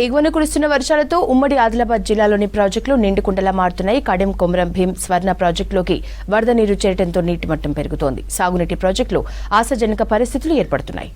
ఎగువన కురుస్తున్న వర్షాలతో ఉమ్మడి ఆదిలాబాద్ జిల్లాలోని ప్రాజెక్టులు నిండుకుండలా మారుతున్నాయి. కడెం కొమరం భీం స్వర్ణ ప్రాజెక్టులోకి వరద నీరు చేరడంతో నీటి మట్టం పెరుగుతోంది. సాగునీటి ప్రాజెక్టులో ఆశాజనక పరిస్థితులు ఏర్పడుతున్నాయి.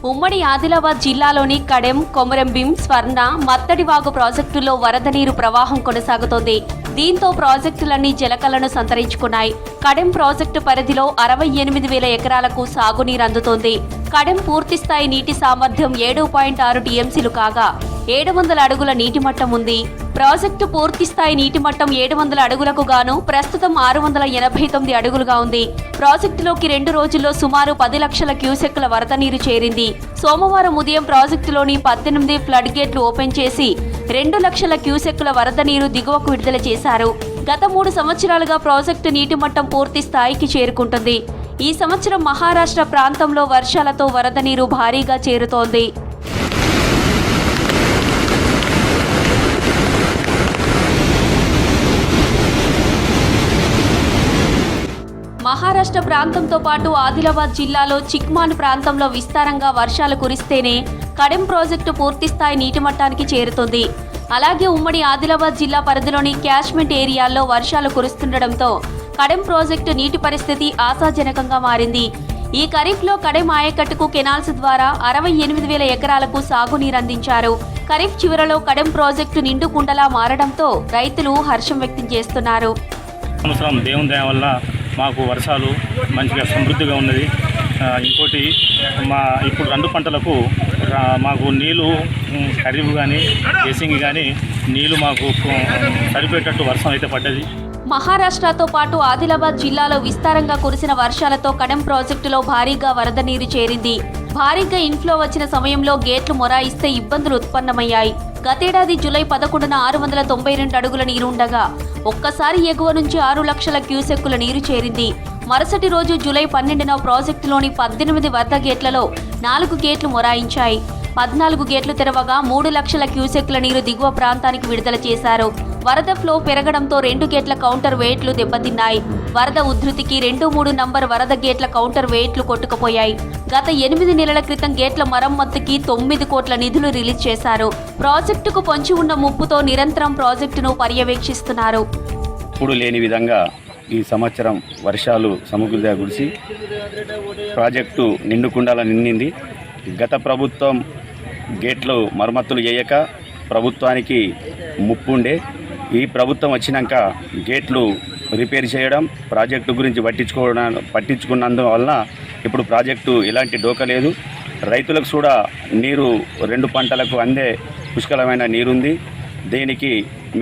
ఉమ్మడి ఆదిలాబాద్ జిల్లాలోని కడెం కొమరం భీం స్వర్ణ మత్తడివాగు ప్రాజెక్టులో వరద నీరు ప్రవాహం కొనసాగుతోంది. దీంతో ప్రాజెక్టులన్నీ జలకలను సంతరించుకున్నాయి. కడెం ప్రాజెక్టు పరిధిలో 68,000 ఎకరాలకు సాగునీరు అందుతోంది. కడెం పూర్తిస్థాయి నీటి సామర్థ్యం 7.6 టీఎంసీలు కాగా 700 అడుగుల నీటి మట్టం ఉంది. ప్రాజెక్టు పూర్తిస్థాయి నీటి మట్టం 700 అడుగులకు గాను ప్రస్తుతం 689 అడుగులుగా ఉంది. ప్రాజెక్టులోకి 2 రోజుల్లో సుమారు 10 లక్షల క్యూసెక్కుల వరద నీరు చేరింది. సోమవారం ఉదయం ప్రాజెక్టులోని 18 ఫ్లడ్ గేట్లు ఓపెన్ చేసి 2 లక్షల క్యూసెక్కుల వరద నీరు దిగువకు విడుదల చేశారు. గత 3 సంవత్సరాలుగా ప్రాజెక్టు నీటి మట్టం పూర్తి స్థాయికి చేరుకుంటుంది. ఈ సంవత్సరం మహారాష్ట్ర ప్రాంతంలో వర్షాలతో వరద నీరు భారీగా చేరుతోంది. మహారాష్ట్ర ప్రాంతంతో పాటు ఆదిలాబాద్ జిల్లాలో చిక్మాన్ ప్రాంతంలో విస్తారంగా వర్షాలు కురిస్తేనే కడెం ప్రాజెక్టు పూర్తిస్థాయి నీటి మట్టానికి చేరుతుంది. అలాగే ఉమ్మడి ఆదిలాబాద్ జిల్లా పరిధిలోని క్యాచ్మెంట్ ఏరియాల్లో వర్షాలు కురుస్తుండటంతో కడెం ప్రాజెక్టు నీటి పరిస్థితి ఆశాజనకంగా మారింది. ఈ ఖరీఫ్లో కడెం ఆయకట్టుకు కెనాల్స్ ద్వారా 68,000 ఎకరాలకు సాగునీరు అందించారు. ఖరీఫ్ చివరలో కడెం ప్రాజెక్టు నిండు కుండలా మారడంతో రైతులు హర్షం వ్యక్తం చేస్తున్నారు. దేవుని దయ వల్ల మాకు వర్షాలు మంచిగా సమృద్ధిగా ఉన్నది. ఇంకోటి ఇప్పుడు 2 పంటలకు మాకు నీళ్ళు ఖరీఫ్ కానీ బేసింగ్ కానీ నీళ్ళు మాకు సరిపోయేటట్టు వర్షం అయితే పడ్డది. మహారాష్ట్రతో పాటు ఆదిలాబాద్ జిల్లాలో విస్తారంగా కురిసిన వర్షాలతో కడెం ప్రాజెక్టులో భారీగా వరద నీరు చేరింది. భారీగా ఇన్ఫ్లో వచ్చిన సమయంలో గేట్లు మొరాయిస్తే ఇబ్బందులు ఉత్పన్నమయ్యాయి. గతేడాది జూలై 11న 692 అడుగుల నీరుండగా ఒక్కసారి ఎగువ నుంచి 6 లక్షల క్యూసెక్కుల నీరు చేరింది. మరుసటి రోజు జూలై 12న ప్రాజెక్టులోని 18 వరద గేట్లలో 4 గేట్లు మొరాయించాయి. 14 గేట్లు తెరవగా 3 లక్షల క్యూసెక్కుల నీరు దిగువ ప్రాంతానికి విడుదల చేశారు. వరద ఫ్లో పెరగడంతో 2 గేట్ల కౌంటర్ వెయిట్లు దెబ్బతిన్నాయి. వరద ఉధృతికి 2-3 నంబర్ వరద గేట్ల కౌంటర్ వెయిట్లు కొట్టుకుపోయాయి. గత 8 నెలల క్రితం గేట్ల మరమ్మతుకి 9 కోట్ల నిధులు రిలీజ్ చేశారు. ప్రాజెక్టుకు పొంచి ఉన్న ముప్పుతో నిరంతరం ప్రాజెక్టును పర్యవేక్షిస్తున్నారు. ఇప్పుడు లేని విధంగా ఈ సంవత్సరం వర్షాలు సమృద్ధిగా కురిసి ప్రాజెక్టు నిండుకుండాల నిండింది. గత ప్రభుత్వం గేట్లు మరమ్మతులు చేయక ప్రభుత్వానికి ముప్పు ఉండే. ఈ ప్రభుత్వం వచ్చినాక గేట్లు రిపేర్ చేయడం, ప్రాజెక్టు గురించి పట్టించుకున్నందువలన ఇప్పుడు ప్రాజెక్టు ఎలాంటి డోకా లేదు. రైతులకు కూడా నీరు 2 పంటలకు అందే పుష్కలమైన నీరుంది. దీనికి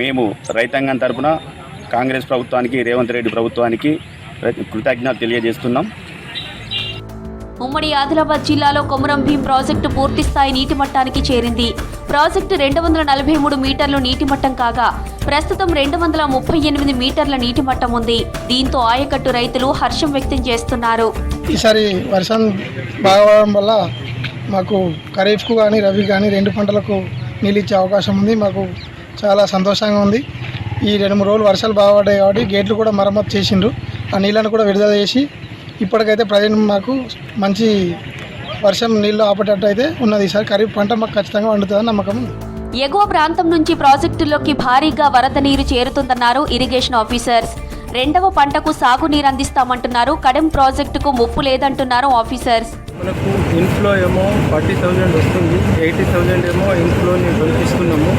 మేము రైతాంగం తరపున కాంగ్రెస్ ప్రభుత్వానికి, రేవంత్ రెడ్డి ప్రభుత్వానికి కృతజ్ఞతలు తెలియజేస్తున్నాం. ఉమ్మడి ఆదిలాబాద్ జిల్లాలో కొమరం భీం ప్రాజెక్టు పూర్తిస్థాయి నీటి మట్టానికి చేరింది. ప్రాజెక్టు 243 మీటర్లు నీటి మట్టం కాగా ప్రస్తుతం 238 మీటర్ల నీటి మట్టం ఉంది. దీంతో ఆయకట్టు రైతులు హర్షం వ్యక్తం చేస్తున్నారు. ఈసారి వర్షం బాగవడం వల్ల మాకు ఖరీఫ్కు కానీ రబీ కానీ 2 పంటలకు నీళ్ళు ఇచ్చే అవకాశం ఉంది. మాకు చాలా సంతోషంగా ఉంది. ఈ 2-3 రోజులు వర్షాలు బాగుపడ్డాయి కాబట్టి గేట్లు కూడా మరమ్మతు చేసిండ్రు. ఆ నీళ్ళను కూడా విడుదల చేసి ఇప్పటికైతే ప్రజెంట్ మాకు మంచి వర్షం నీళ్లు ఆపేటట్టు అయితే ఉన్నది. ఈసారి ఖరీఫ్ పంట మాకు ఖచ్చితంగా వండుతుందని నమ్మకం ఉంది. ఎగువ ప్రాంతం నుంచి ప్రాజెక్టుల్లోకి భారీగా వరద నీరు చేరుతుందన్నారు ఇరిగేషన్ ఆఫీసర్స్. 2వ పంటకు సాగునీరు అందిస్తామంటున్నారు. కడెం ప్రాజెక్టుకు ముప్పు లేదంటున్నారు ఆఫీసర్స్. మనకు ఇన్ఫ్లో ఏమో 40,000 వస్తుంది, 80,000 ఏమో ఇన్ఫ్లోని పంపిస్తున్నాము.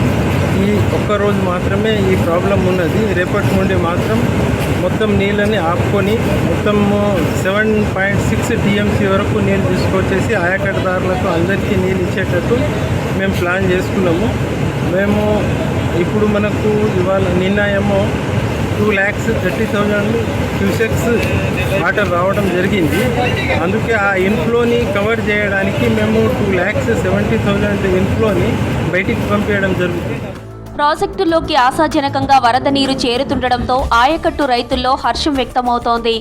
ఈ ఒక్కరోజు మాత్రమే ఈ ప్రాబ్లం ఉన్నది. రేపటి నుండి మాత్రం మొత్తం నీళ్ళని ఆపుకొని మొత్తం 7.6 టీఎంసీ వరకు నీళ్ళు తీసుకొచ్చేసి ఆయకట్టుదారులకు అందరికీ నీళ్ళు ఇచ్చేటట్టు మేము ప్లాన్ చేసుకున్నాము. మేము ఇప్పుడు మనకు ఇవాళ నిన్న ఏమో 2,30,000 క్యూసెక్స్ వాటర్ రావడం జరిగింది. అందుకే ఆ ఇన్ఫ్లోని కవర్ చేయడానికి మేము 2,70,000 ఇన్ఫ్లోని బయటికి పంపించడం జరుగుతుంది. ప్రాజెక్టుల్లోకి ఆశాజనకంగా వరద నీరు చేరుతుండటంతో ఆయకట్టు రైతుల్లో హర్షం వ్యక్తమవుతోంది.